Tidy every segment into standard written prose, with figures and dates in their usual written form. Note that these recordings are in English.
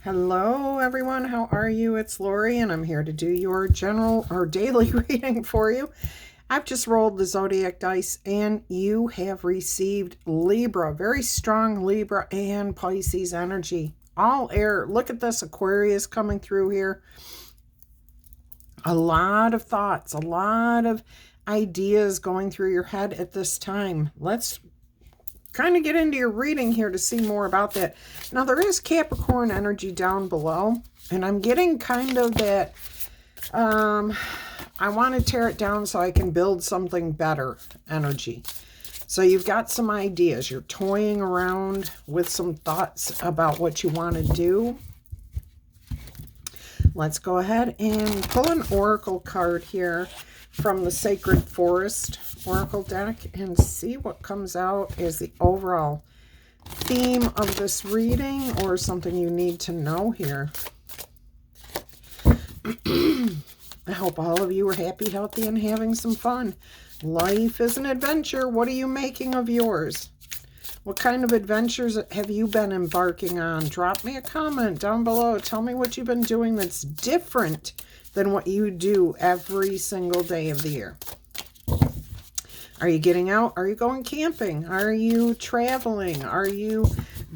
Hello everyone, how are you? It's Laurie and I'm here to do your general or daily reading for you. I've just rolled the zodiac dice and you have received Libra, very strong Libra and Pisces energy. All air. Look at this Aquarius coming through here. A lot of thoughts, a lot of ideas going through your head at this time. Let's kind of get into your reading here to see more about that. Now, there is Capricorn energy down below, and I'm getting kind of that, I want to tear it down so I can build something better energy. So you've got some ideas. You're toying around with some thoughts about what you want to do. Let's go ahead and pull an oracle card here from the Sacred Forest Oracle deck and see what comes out as the overall theme of this reading or something you need to know here. I hope all of you are happy, healthy, and having some fun. Life is an adventure. What are you making of yours? What kind of adventures have you been embarking on? Drop me a comment down below. Tell me what you've been doing that's different than what you do every single day of the year. Are you getting out? Are you going camping? Are you traveling? Are you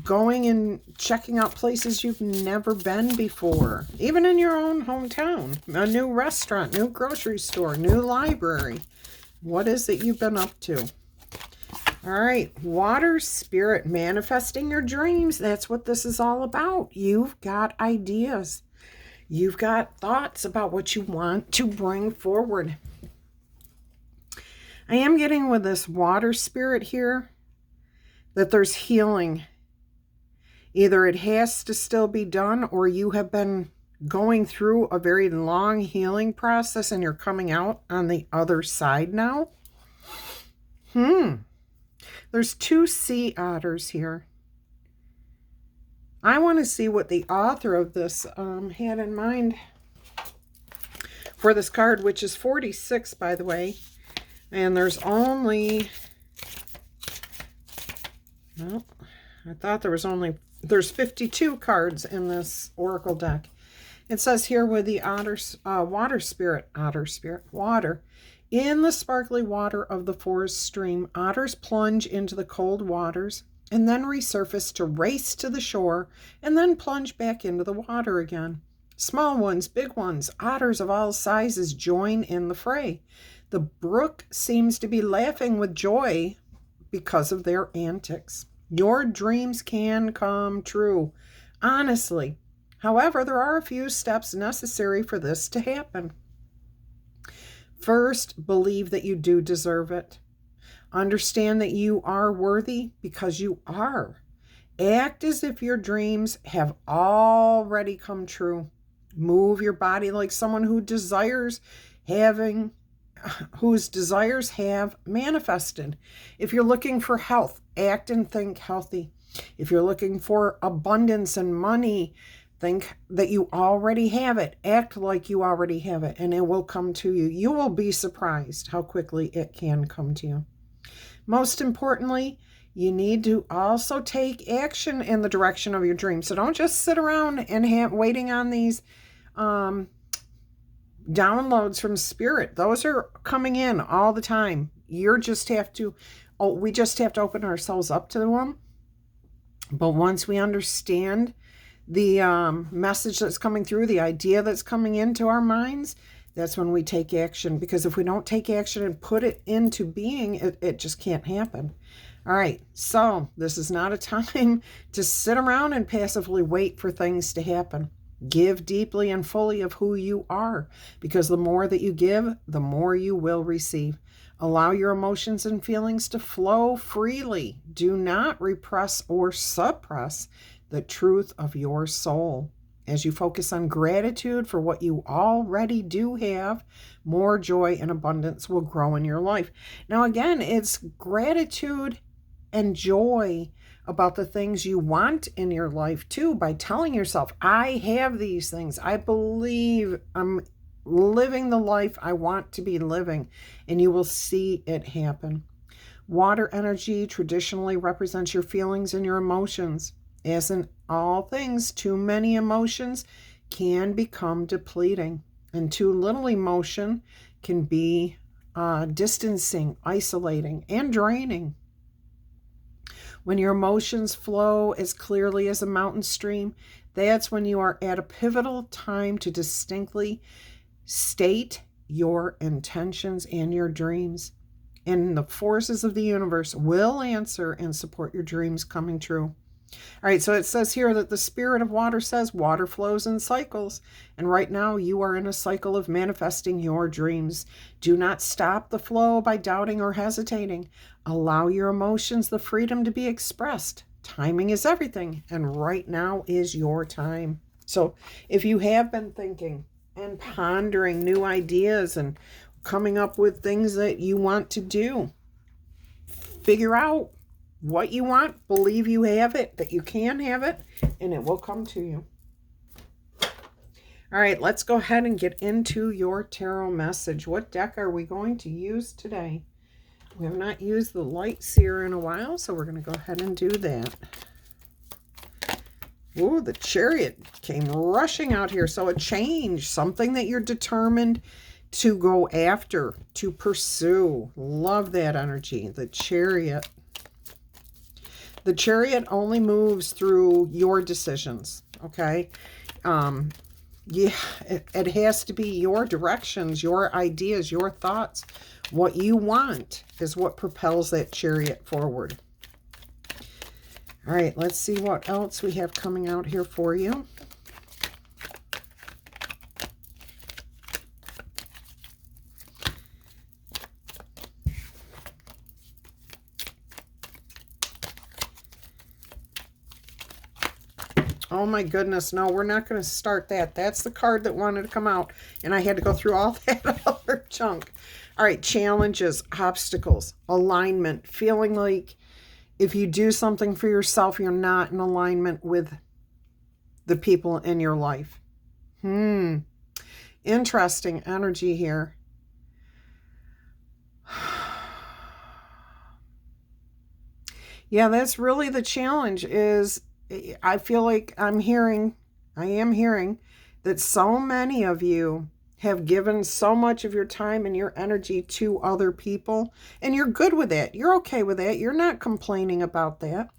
going and checking out places you've never been before? Even in your own hometown. A new restaurant, new grocery store, new library. What is it you've been up to? All right, water spirit, manifesting your dreams. That's what this is all about. You've got ideas. You've got thoughts about what you want to bring forward. I am getting with this water spirit here that there's healing. Either it has to still be done or you have been going through a very long healing process and you're coming out on the other side now. There's two sea otters here. I want to see what the author of this had in mind for this card, which is 46, by the way. And there's only, well, I thought there's 52 cards in this oracle deck. It says here with the water spirit, water. In the sparkly water of the forest stream, otters plunge into the cold waters and then resurface to race to the shore and then plunge back into the water again. Small ones, big ones, otters of all sizes join in the fray. The brook seems to be laughing with joy because of their antics. Your dreams can come true, honestly. However, there are a few steps necessary for this to happen. First, believe that you do deserve it. Understand that you are worthy because you are. Act as if your dreams have already come true. Move your body like someone whose desires have manifested. If you're looking for health, act and think healthy. If you're looking for abundance and money, think that you already have it. Act like you already have it, and it will come to you. You will be surprised how quickly it can come to you. Most importantly, you need to also take action in the direction of your dreams. So don't just sit around and waiting on these downloads from spirit. Those are coming in all the time. We just have to open ourselves up to them. But once we understand the message that's coming through, the idea that's coming into our minds, that's when we take action. Because if we don't take action and put it into being, it just can't happen. All right, so this is not a time to sit around and passively wait for things to happen. Give deeply and fully of who you are, because the more that you give, the more you will receive. Allow your emotions and feelings to flow freely. Do not repress or suppress the truth of your soul. As you focus on gratitude for what you already do have, more joy and abundance will grow in your life. Now, again, it's gratitude and joy about the things you want in your life too, by telling yourself, I have these things. I believe I'm living the life I want to be living, and you will see it happen. Water energy traditionally represents your feelings and your emotions. As in all things, too many emotions can become depleting, and too little emotion can be distancing, isolating, and draining. When your emotions flow as clearly as a mountain stream, that's when you are at a pivotal time to distinctly state your intentions and your dreams. And the forces of the universe will answer and support your dreams coming true. All right, so it says here that the spirit of water says water flows in cycles. And right now you are in a cycle of manifesting your dreams. Do not stop the flow by doubting or hesitating. Allow your emotions the freedom to be expressed. Timing is everything, and right now is your time. So if you have been thinking and pondering new ideas and coming up with things that you want to do, figure out what you want, believe you have it, that you can have it, and it will come to you. All right, let's go ahead and get into your tarot message. What deck are we going to use today? We have not used the Light Seer in a while, so we're going to go ahead and do that. Ooh, the Chariot came rushing out here. So a change, something that you're determined to go after, to pursue. Love that energy. The Chariot. The Chariot only moves through your decisions, okay? Yeah, it has to be your directions, your ideas, your thoughts. What you want is what propels that Chariot forward. All right, let's see what else we have coming out here for you. Oh my goodness, no, we're not going to start that. That's the card that wanted to come out, and I had to go through all that other junk. All right, challenges, obstacles, alignment, feeling like if you do something for yourself, you're not in alignment with the people in your life. Interesting energy here. Yeah, that's really the challenge is I feel like I am hearing that so many of you have given so much of your time and your energy to other people, and you're good with that. You're okay with that. You're not complaining about that.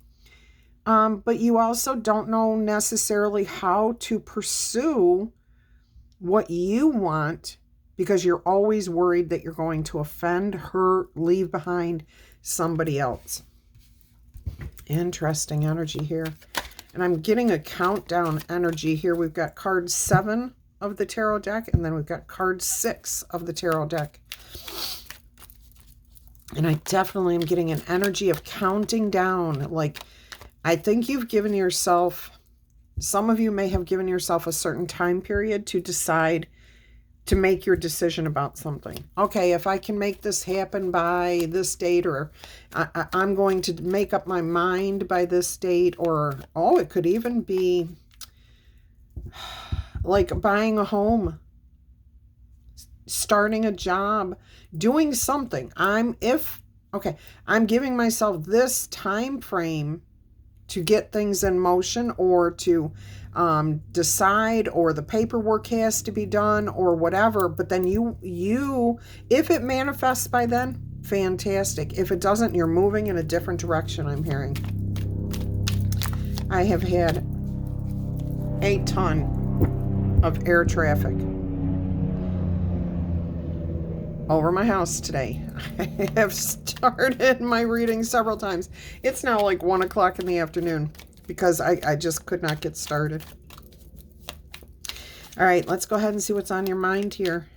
But you also don't know necessarily how to pursue what you want because you're always worried that you're going to offend, hurt, leave behind somebody else. Interesting energy here. And I'm getting a countdown energy here. We've got card 7 of the tarot deck, and then we've got card 6 of the tarot deck. And I definitely am getting an energy of counting down. Like, I think you've given yourself, some of you may have given yourself a certain time period to decide to make your decision about something. Okay, if I can make this happen by this date, or I'm going to make up my mind by this date, or, oh, it could even be like buying a home, starting a job, doing something. I'm giving myself this time frame to get things in motion, or to decide, or the paperwork has to be done, or whatever. But then you, if it manifests by then, fantastic. If it doesn't, you're moving in a different direction, I'm hearing. I have had a ton of air traffic over my house today. I have started my reading several times. It's now like 1 o'clock in the afternoon because I just could not get started. All right, let's go ahead and see what's on your mind here.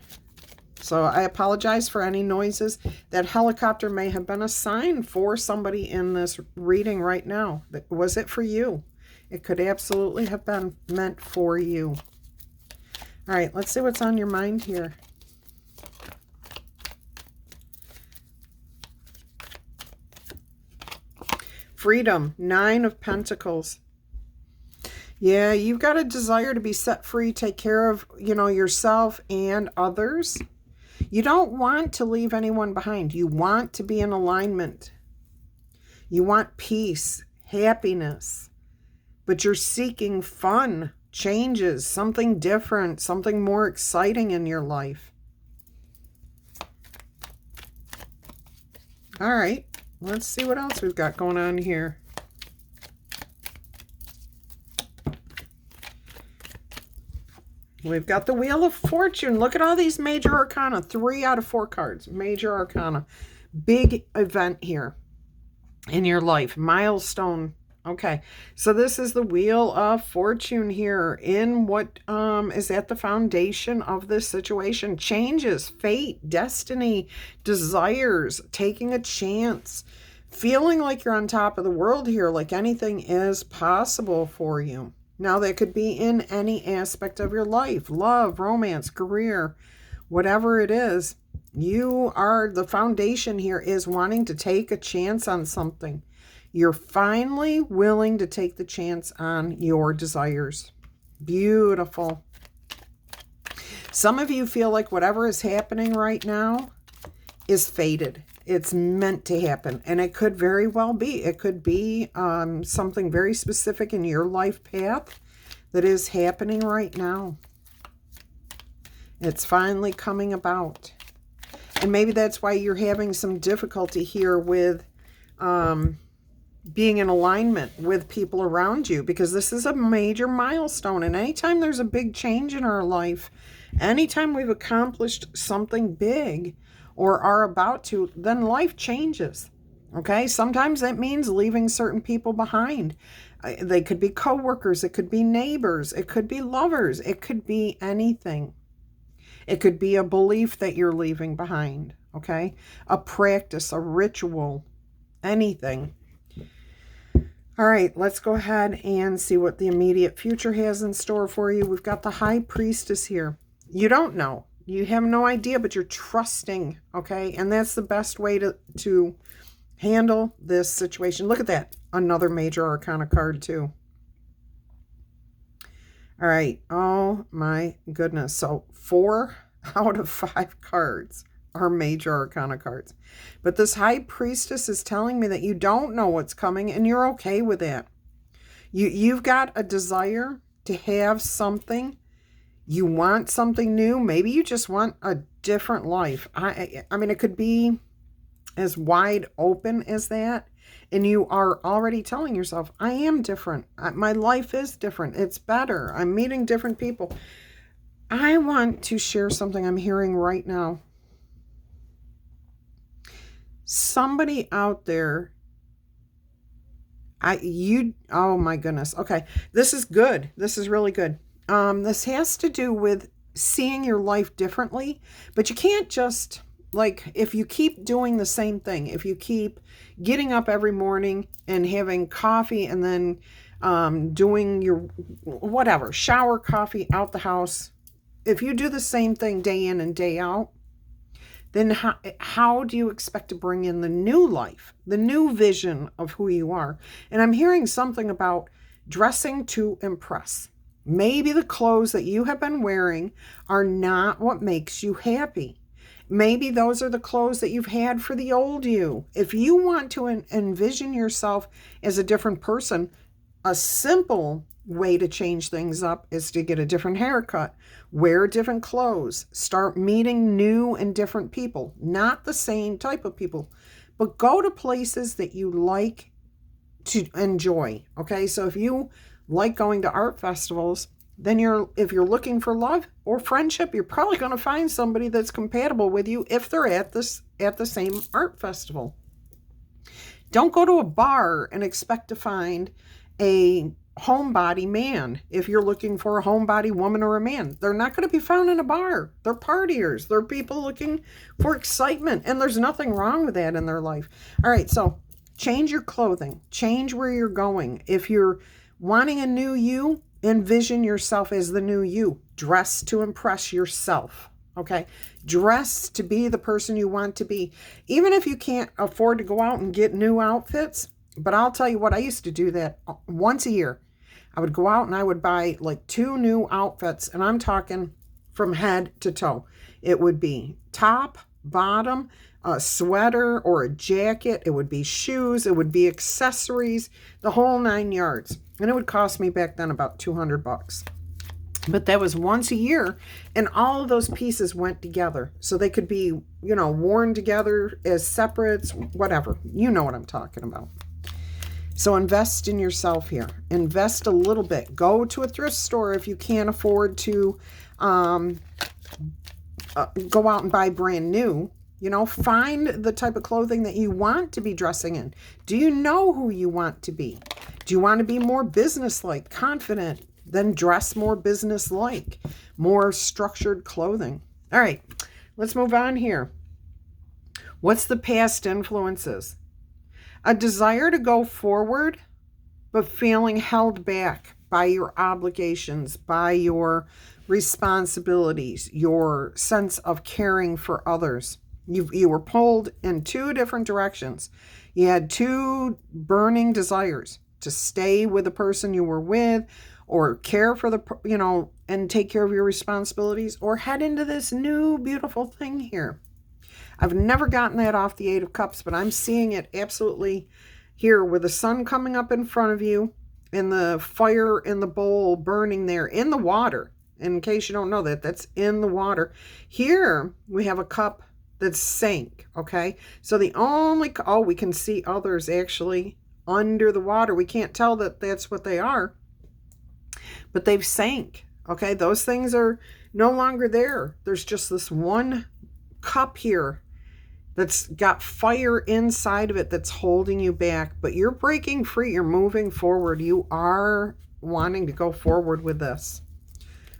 So I apologize for any noises. That helicopter may have been a sign for somebody in this reading right now. Was it for you? It could absolutely have been meant for you. All right, let's see what's on your mind here. Freedom, 9 of Pentacles. Yeah, you've got a desire to be set free, take care of, yourself and others. You don't want to leave anyone behind. You want to be in alignment. You want peace, happiness. but you're seeking fun, changes, something different, something more exciting in your life. All right, let's see what else we've got going on here. We've got the Wheel of Fortune. Look at all these major arcana. 3 out of 4 cards. Major arcana. Big event here in your life. Milestone. Okay. So this is the Wheel of Fortune here in what is at the foundation of this situation. Changes, fate, destiny, desires, taking a chance, feeling like you're on top of the world here, like anything is possible for you. Now, that could be in any aspect of your life, love, romance, career, whatever it is. You are, the foundation here is wanting to take a chance on something. You're finally willing to take the chance on your desires. Beautiful. Some of you feel like whatever is happening right now is fated. It's meant to happen, and it could very well be. It could be something very specific in your life path that is happening right now. It's finally coming about. And maybe that's why you're having some difficulty here with being in alignment with people around you, because this is a major milestone. And anytime there's a big change in our life, anytime we've accomplished something big, or are about to, then life changes. Okay? Sometimes that means leaving certain people behind. They could be coworkers, it could be neighbors, it could be lovers, it could be anything. It could be a belief that you're leaving behind. Okay? A practice, a ritual, anything. All right, let's go ahead and see what the immediate future has in store for you. We've got the High Priestess here. You don't know. You have no idea, but you're trusting, okay? And that's the best way to handle this situation. Look at that. Another major arcana card, too. All right. Oh, my goodness. So 4 out of 5 cards are major arcana cards. But this High Priestess is telling me that you don't know what's coming, and you're okay with that. You've got a desire to have something. You want something new. Maybe you just want a different life. I mean, it could be as wide open as that. And you are already telling yourself, I am different. My life is different. It's better. I'm meeting different people. I want to share something I'm hearing right now. Somebody out there, oh my goodness. Okay. This is good. This is really good. This has to do with seeing your life differently, but you can't just, like, if you keep doing the same thing, if you keep getting up every morning and having coffee and then doing your whatever, shower, coffee, out the house, if you do the same thing day in and day out, then how do you expect to bring in the new life, the new vision of who you are? And I'm hearing something about dressing to impress. Maybe the clothes that you have been wearing are not what makes you happy. Maybe those are the clothes that you've had for the old you. If you want to envision yourself as a different person, a simple way to change things up is to get a different haircut, wear different clothes, start meeting new and different people, not the same type of people, but go to places that you like to enjoy. Okay, so if you like going to art festivals, then if you're looking for love or friendship, you're probably going to find somebody that's compatible with you if they're at the same art festival. Don't go to a bar and expect to find a homebody man. If you're looking for a homebody woman or a man, they're not going to be found in a bar. They're partiers. They're people looking for excitement, and there's nothing wrong with that in their life. All right, so change your clothing. Change where you're going. If you're wanting a new you, envision yourself as the new you. Dress to impress yourself. Okay? Dress to be the person you want to be. Even if you can't afford to go out and get new outfits, but I'll tell you what, I used to do that once a year. I would go out and I would buy like 2 new outfits, and I'm talking from head to toe. It would be top, bottom, a sweater or a jacket. It would be shoes. It would be accessories, the whole 9 yards. And it would cost me back then about $200. But that was once a year, and all of those pieces went together. So they could be, worn together as separates, whatever. You know what I'm talking about. So invest in yourself here. Invest a little bit. Go to a thrift store if you can't afford to go out and buy brand new. Find the type of clothing that you want to be dressing in. Do you know who you want to be? Do you want to be more business-like, confident? Then dress more business-like, more structured clothing. All right, let's move on here. What's the past influences? A desire to go forward, but feeling held back by your obligations, by your responsibilities, your sense of caring for others. You were pulled in two different directions. You had two burning desires to stay with the person you were with, or care for the, and take care of your responsibilities, or head into this new beautiful thing here. I've never gotten that off the Eight of Cups, but I'm seeing it absolutely here with the sun coming up in front of you and the fire in the bowl burning there in the water. In case you don't know that, that's in the water. Here we have a cup that's sank, okay? So we can see others actually under the water. We can't tell that that's what they are, but they've sank, okay? Those things are no longer there. There's just this one cup here that's got fire inside of it that's holding you back, but you're breaking free. You're moving forward. You are wanting to go forward with this.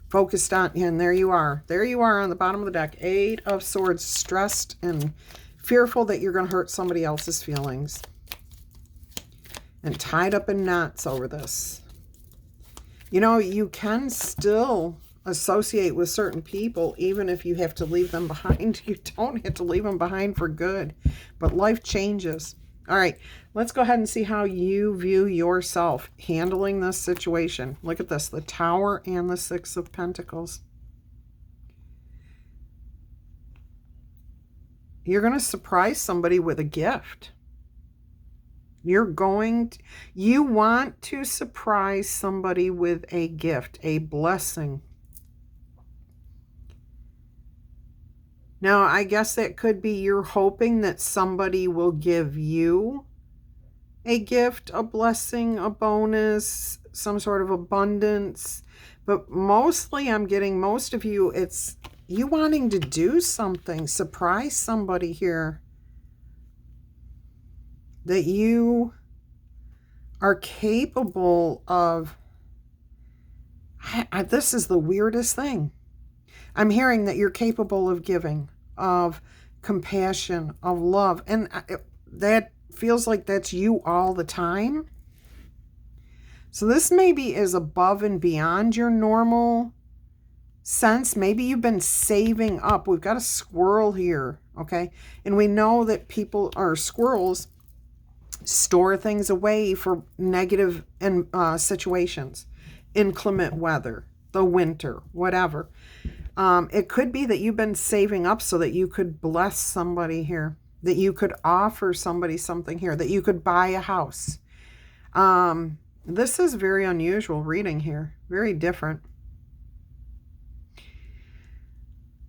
Focused on, and there you are. There you are on the bottom of the deck. Eight of Swords, stressed and fearful that you're going to hurt somebody else's feelings. And tied up in knots over this. You can still associate with certain people, even if you have to leave them behind. You don't have to leave them behind for good, but life changes. All right, let's go ahead and see how you view yourself handling this situation. Look at this, the Tower and the Six of Pentacles. You're going to surprise somebody with a gift. You want to surprise somebody with a gift, a blessing. Now, I guess that could be you're hoping that somebody will give you a gift, a blessing, a bonus, some sort of abundance. But mostly I'm getting, most of you, it's you wanting to do something, surprise somebody here. That you are capable of, this is the weirdest thing. I'm hearing that you're capable of giving, of compassion, of love. And that feels like that's you all the time. So this maybe is above and beyond your normal sense. Maybe you've been saving up. We've got a squirrel here, okay? And we know that people are squirrels store things away for negative situations, inclement weather, the winter, whatever. It could be that you've been saving up so that you could bless somebody here, that you could offer somebody something here, that you could buy a house. This is very unusual reading here, very different.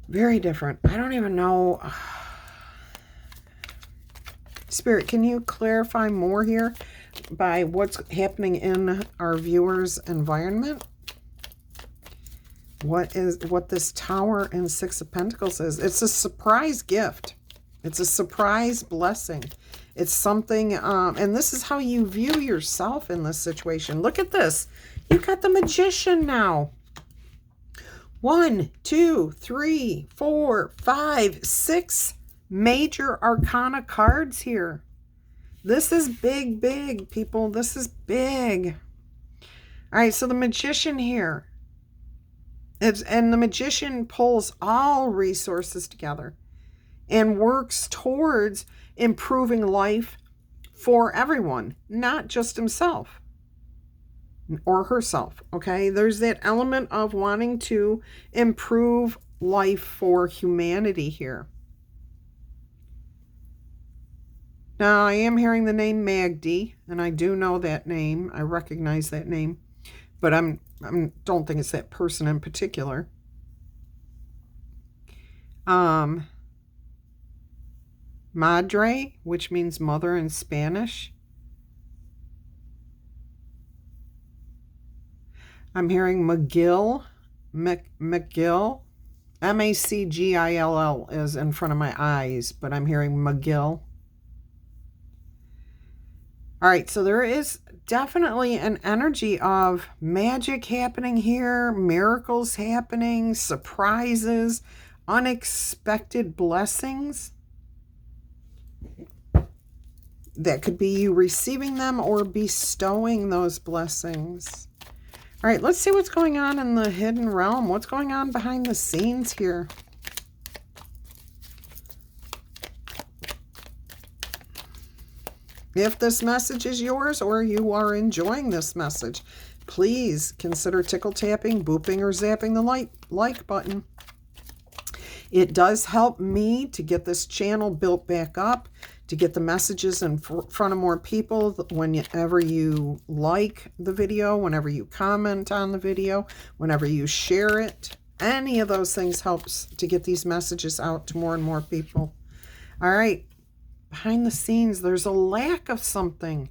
Very different. I don't even know. Spirit, can you clarify more here by what's happening in our viewers' environment? What this Tower and Six of Pentacles is? It's a surprise gift. It's a surprise blessing. It's something, and this is how you view yourself in this situation. Look at this. You've got the Magician now. 1, 2, 3, 4, 5, 6 major arcana cards here. This is big, big, people. This is big. All right, so the Magician here. And the Magician pulls all resources together and works towards improving life for everyone, not just himself or herself, okay? There's that element of wanting to improve life for humanity here. Now, I am hearing the name Magdi, and I do know that name. I recognize that name, but I don't think it's that person in particular. Madre, which means mother in Spanish. I'm hearing McGill, McGill, MACGILL is in front of my eyes, but I'm hearing McGill. All right, so there is definitely an energy of magic happening here, miracles happening, surprises, unexpected blessings. That could be you receiving them or bestowing those blessings. All right, let's see what's going on in the hidden realm. What's going on behind the scenes here? If this message is yours or you are enjoying this message, please consider tickle tapping, booping, or zapping the like button. It does help me to get this channel built back up, to get the messages in front of more people whenever you like the video, whenever you comment on the video, whenever you share it. Any of those things helps to get these messages out to more and more people. All right. Behind the scenes, there's a lack of something.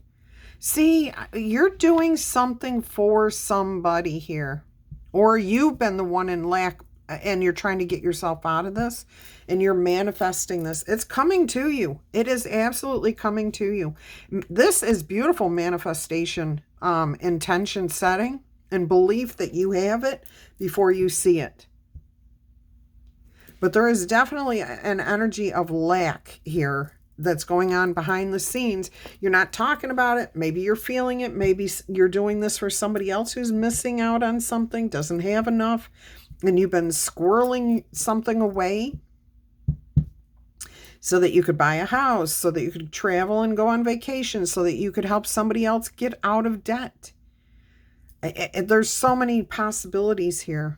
See, you're doing something for somebody here. Or you've been the one in lack and you're trying to get yourself out of this and you're manifesting this. It's coming to you. It is absolutely coming to you. This is beautiful manifestation, intention setting and belief that you have it before you see it. But there is definitely an energy of lack here that's going on behind the scenes. You're not talking about it. Maybe you're feeling it. Maybe you're doing this for somebody else who's missing out on something, doesn't have enough, and you've been squirreling something away so that you could buy a house, so that you could travel and go on vacation, so that you could help somebody else get out of debt. There's so many possibilities here.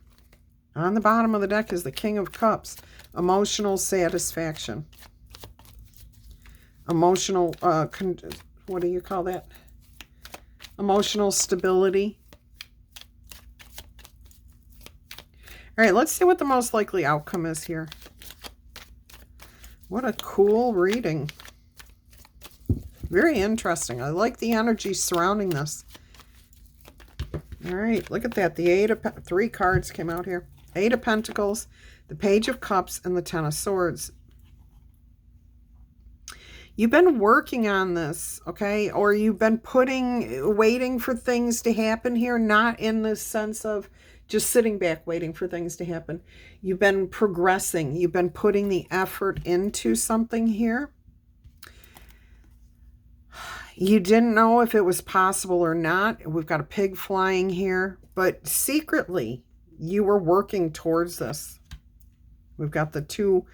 On the bottom of the deck is the King of Cups, emotional satisfaction. Emotional, what do you call that? Emotional stability. All right, let's see what the most likely outcome is here. What a cool reading. Very interesting. I like the energy surrounding this. All right, look at that. The three cards came out here. 8 of Pentacles, the Page of Cups, and the 10 of Swords. You've been working on this, okay? Or you've been waiting for things to happen here, not in the sense of just sitting back waiting for things to happen. You've been progressing. You've been putting the effort into something here. You didn't know if it was possible or not. We've got a pig flying here, but secretly you were working towards this. We've got the 2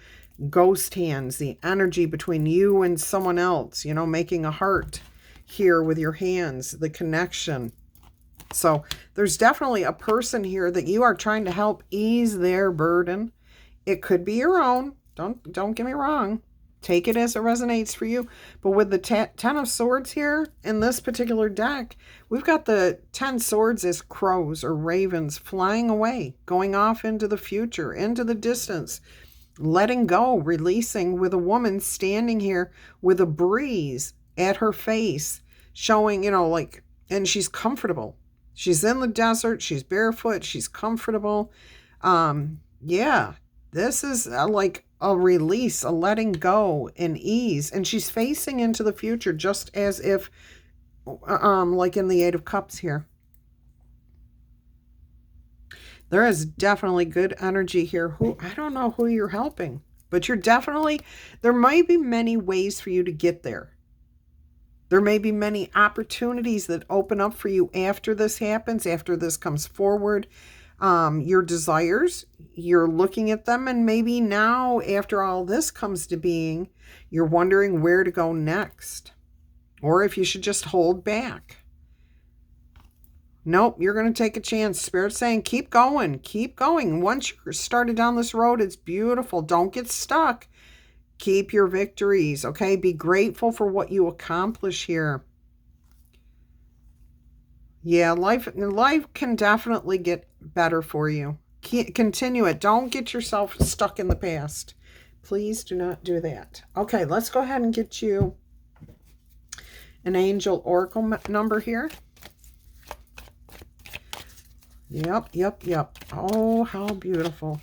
ghost hands, the energy between you and someone else, you know, making a heart here with your hands, the connection. So there's definitely a person here that you are trying to help ease their burden. It could be your own. Don't get me wrong. Take it as it resonates for you. But with the 10 of Swords here in this particular deck, we've got the 10 Swords as crows or ravens flying away, going off into the future, into the distance, letting go, releasing, with a woman standing here with a breeze at her face, showing, you know, like, and she's comfortable. She's in the desert. She's barefoot. She's comfortable. Yeah, this is like a release, a letting go and ease. And she's facing into the future just as if, like in the 8 of Cups here. There is definitely good energy here. I don't know who you're helping, but you're definitely, there might be many ways for you to get there. There may be many opportunities that open up for you after this happens, after this comes forward. Your desires, you're looking at them, and maybe now after all this comes to being, you're wondering where to go next, or if you should just hold back. Nope, you're going to take a chance. Spirit's saying, keep going, keep going. Once you're started down this road, it's beautiful. Don't get stuck. Keep your victories, okay? Be grateful for what you accomplish here. Yeah, life can definitely get better for you. Continue it. Don't get yourself stuck in the past. Please do not do that. Okay, let's go ahead and get you an angel oracle number here. Yep. Oh, how beautiful.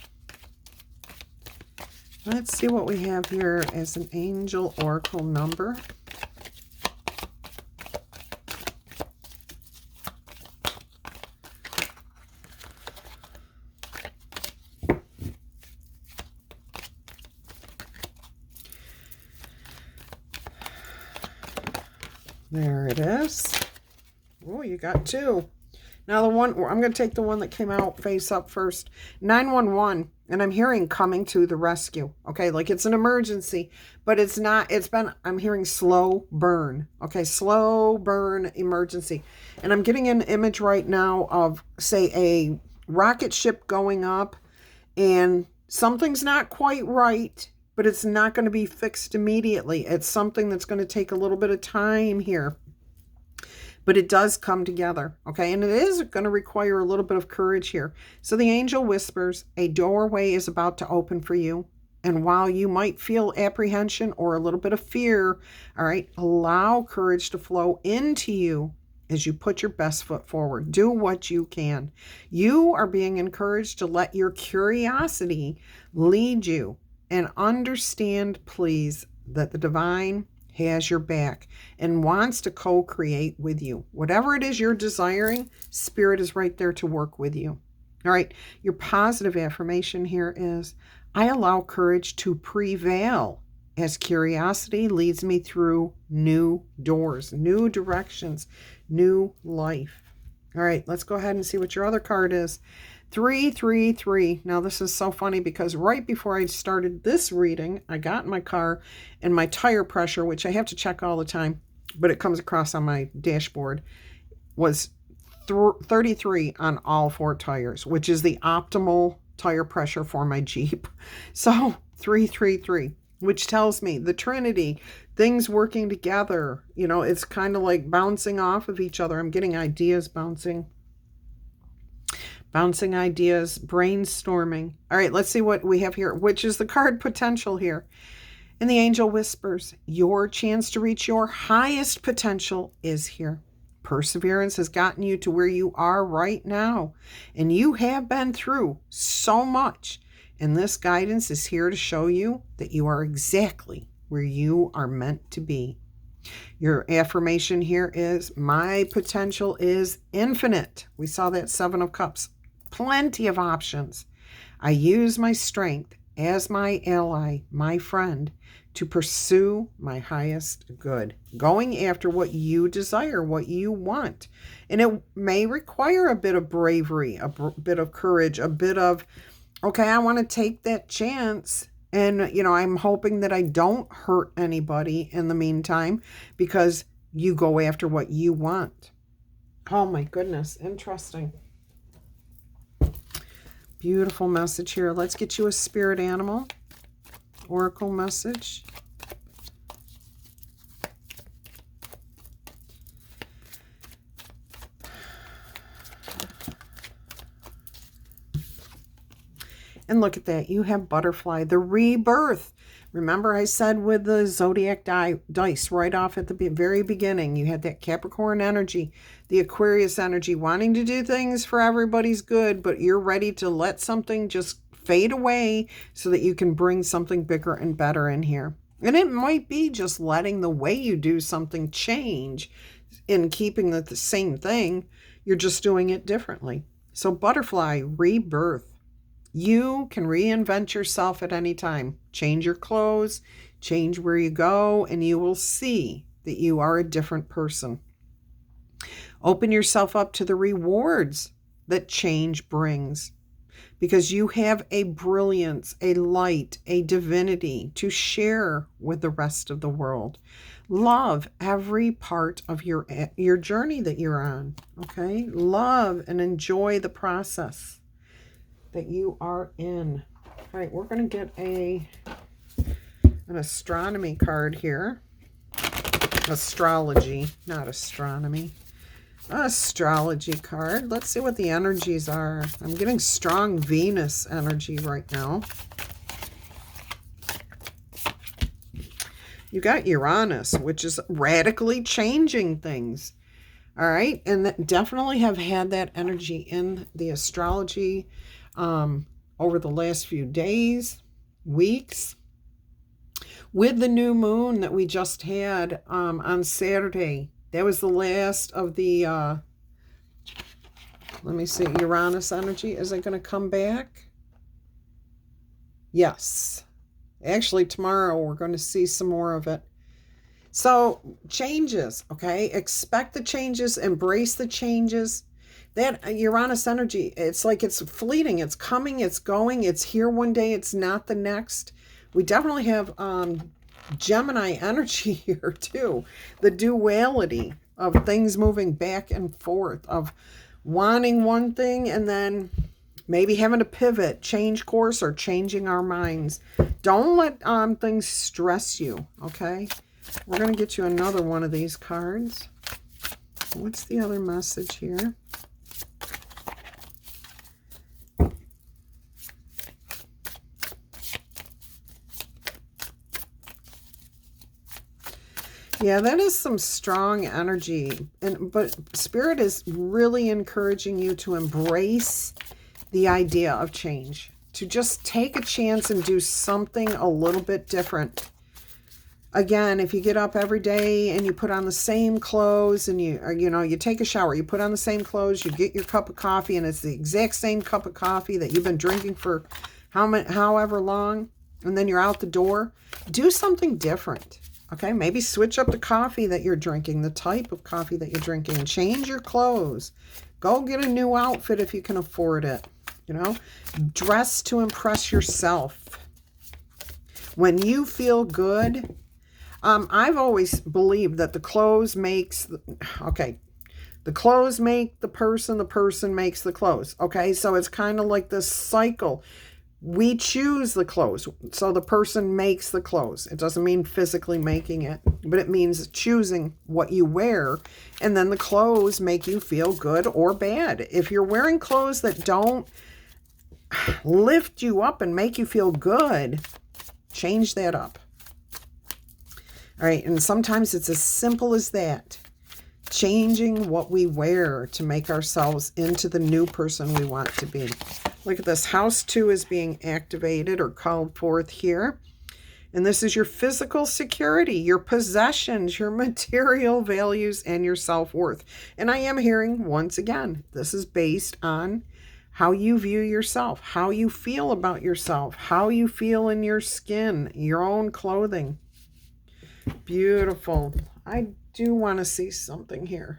Let's see what we have here as an angel oracle number. There it is. Oh, you got two. Now the one, I'm going to take the one that came out face up first. 911. And I'm hearing coming to the rescue. Okay, like it's an emergency, but it's not, I'm hearing slow burn. Okay, slow burn emergency. And I'm getting an image right now of, say, a rocket ship going up and something's not quite right, but it's not going to be fixed immediately. It's something that's going to take a little bit of time here. But it does come together, okay? And it is going to require a little bit of courage here. So the angel whispers, a doorway is about to open for you. And while you might feel apprehension or a little bit of fear, all right, allow courage to flow into you as you put your best foot forward. Do what you can. You are being encouraged to let your curiosity lead you. And understand, please, that the divine has your back and wants to co-create with you. Whatever it is you're desiring, Spirit is right there to work with you. All right. Your positive affirmation here is, I allow courage to prevail as curiosity leads me through new doors, new directions, new life. All right. Let's go ahead and see what your other card is. 333. Now this is so funny because right before I started this reading, I got in my car and my tire pressure, which I have to check all the time, but it comes across on my dashboard, was 33 on all four tires, which is the optimal tire pressure for my Jeep. So 333, which tells me the Trinity, things working together, you know, it's kind of like bouncing off of each other. I'm getting ideas bouncing ideas, brainstorming. All right, let's see what we have here, which is the card potential here. And the angel whispers, your chance to reach your highest potential is here. Perseverance has gotten you to where you are right now. And you have been through so much. And this guidance is here to show you that you are exactly where you are meant to be. Your affirmation here is, my potential is infinite. We saw that 7 of Cups. Plenty of options. I use my strength as my ally, my friend, to pursue my highest good. Going after what you desire, what you want. And it may require a bit of bravery, a bit of courage, a bit of, okay, I want to take that chance. And, you know, I'm hoping that I don't hurt anybody in the meantime because you go after what you want. Oh my goodness. Interesting. Beautiful message here. Let's get you a spirit animal. Oracle message. And look at that. You have butterfly, the rebirth. Remember I said with the zodiac dice right off at the very beginning, you had that Capricorn energy, the Aquarius energy, wanting to do things for everybody's good, but you're ready to let something just fade away so that you can bring something bigger and better in here. And it might be just letting the way you do something change in keeping the same thing. You're just doing it differently. So butterfly, rebirth. You can reinvent yourself at any time. Change your clothes, change where you go, and you will see that you are a different person. Open yourself up to the rewards that change brings, because you have a brilliance, a light, a divinity to share with the rest of the world. Love every part of your journey that you're on, okay? Love and enjoy the process that you are in. All right, we're going to get an astronomy card here. Astrology, not astronomy. Astrology card. Let's see what the energies are. I'm getting strong Venus energy right now. You got Uranus, which is radically changing things. All right. And that definitely have had that energy in the astrology over the last few days, weeks. With the new moon that we just had on Saturday. That was the last of the, let me see, Uranus energy. Is it going to come back? Yes. Actually, tomorrow we're going to see some more of it. So, changes, okay? Expect the changes, embrace the changes. That Uranus energy, it's like it's fleeting. It's coming, it's going, it's here one day, it's not the next. We definitely have Gemini energy here too. The duality of things moving back and forth, of wanting one thing and then maybe having to pivot, change course, or changing our minds. Don't let things stress you, okay? We're going to get you another one of these cards. What's the other message here? Yeah, that is some strong energy. But Spirit is really encouraging you to embrace the idea of change. To just take a chance and do something a little bit different. Again, if you get up every day and you put on the same clothes and you take a shower, you put on the same clothes, you get your cup of coffee and it's the exact same cup of coffee that you've been drinking for however long, and then you're out the door, do something different. Okay, maybe switch up the coffee that you're drinking, the type of coffee that you're drinking, change your clothes. Go get a new outfit if you can afford it. Dress to impress yourself. When you feel good, I've always believed that the clothes makes, the clothes make the person makes the clothes. Okay, so it's kind of like this cycle. We choose the clothes, so the person makes the clothes. It doesn't mean physically making it, but it means choosing what you wear, and then the clothes make you feel good or bad. If you're wearing clothes that don't lift you up and make you feel good, change that up. All right, and sometimes it's as simple as that. Changing what we wear to make ourselves into the new person we want to be. Look at this. House 2 is being activated or called forth here. And this is your physical security, your possessions, your material values, and your self-worth. And I am hearing, once again, this is based on how you view yourself, how you feel about yourself, how you feel in your skin, your own clothing. Beautiful. I do want to see something here.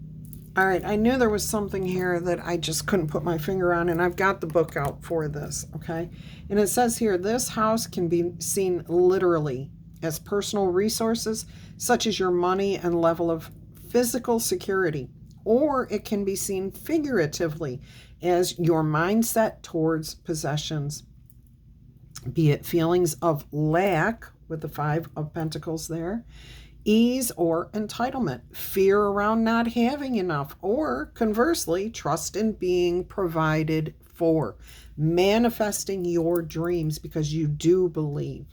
All right, I knew there was something here that I just couldn't put my finger on, and I've got the book out for this, okay? And it says here, this house can be seen literally as personal resources, such as your money and level of physical security, or it can be seen figuratively as your mindset towards possessions, be it feelings of lack, with the 5 of Pentacles there, ease or entitlement, fear around not having enough, or conversely, trust in being provided for, manifesting your dreams because you do believe.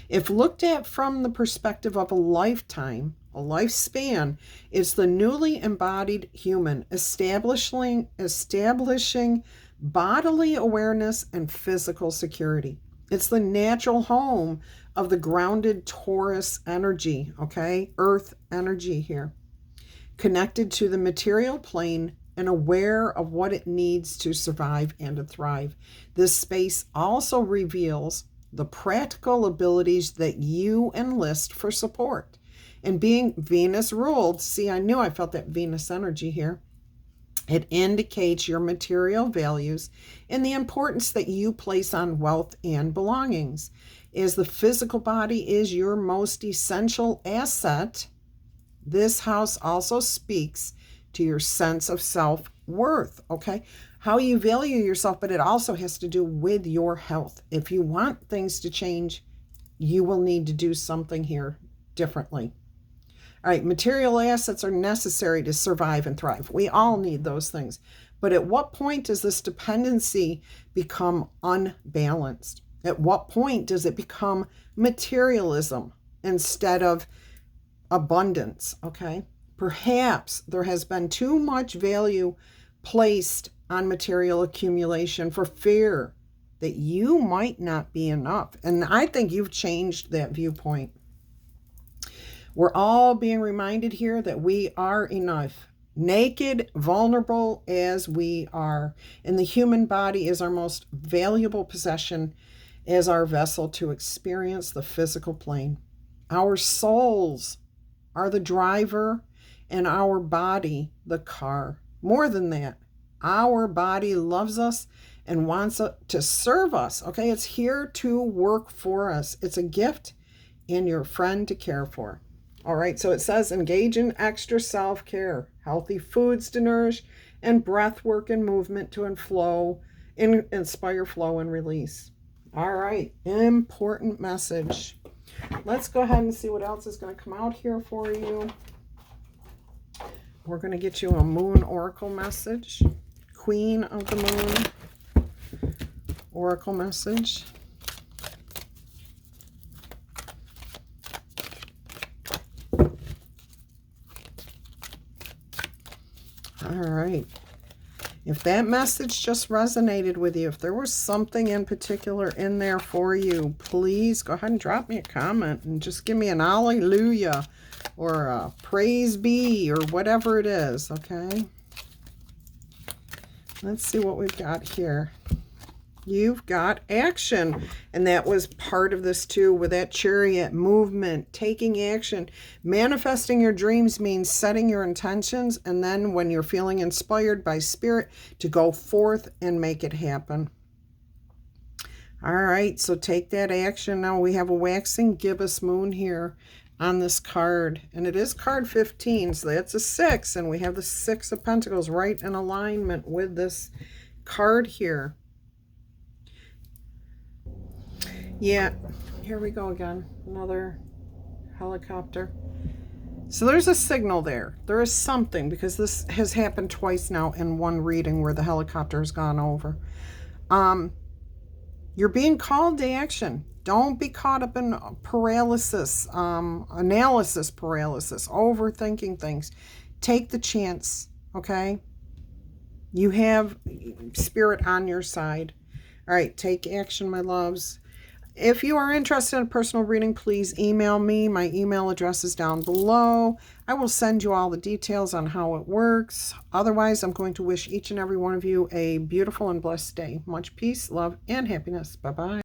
If looked at from the perspective of a lifetime, a lifespan, it's the newly embodied human establishing bodily awareness and physical security. It's the natural home of the grounded Taurus energy, okay? Earth energy here. Connected to the material plane and aware of what it needs to survive and to thrive. This space also reveals the practical abilities that you enlist for support. And being Venus ruled, see, I knew I felt that Venus energy here. It indicates your material values and the importance that you place on wealth and belongings. As the physical body is your most essential asset, this house also speaks to your sense of self-worth, okay? How you value yourself, but it also has to do with your health. If you want things to change, you will need to do something here differently. All right, material assets are necessary to survive and thrive. We all need those things. But at what point does this dependency become unbalanced? At what point does it become materialism instead of abundance? Okay. Perhaps there has been too much value placed on material accumulation for fear that you might not be enough. And I think you've changed that viewpoint. We're all being reminded here that we are enough, naked, vulnerable as we are. And the human body is our most valuable possession as our vessel to experience the physical plane. Our souls are the driver and our body the car. More than that, our body loves us and wants to serve us. Okay, it's here to work for us. It's a gift and your friend to care for. All right, so it says engage in extra self-care, healthy foods to nourish, and breath work and movement to inspire flow and release. All right, important message. Let's go ahead and see what else is going to come out here for you. We're going to get you a moon oracle message. Queen of the Moon oracle message. All right. If that message just resonated with you, if there was something in particular in there for you, please go ahead and drop me a comment and just give me an hallelujah or a praise be or whatever it is, okay? Let's see what we've got here. You've got action, and that was part of this too with that chariot movement, taking action. Manifesting your dreams means setting your intentions, and then when you're feeling inspired by spirit, to go forth and make it happen. All right, so take that action. Now we have a waxing gibbous moon here on this card, and it is card 15, so that's a 6, and we have the 6 of Pentacles right in alignment with this card here. Yeah, here we go again. Another helicopter. So there's a signal there. There is something, because this has happened twice now in one reading where the helicopter has gone over. You're being called to action. Don't be caught up in paralysis, analysis paralysis, overthinking things. Take the chance, okay? You have spirit on your side. All right, take action, my loves. If you are interested in a personal reading, please email me. My email address is down below. I will send you all the details on how it works. Otherwise, I'm going to wish each and every one of you a beautiful and blessed day. Much peace, love, and happiness. Bye-bye.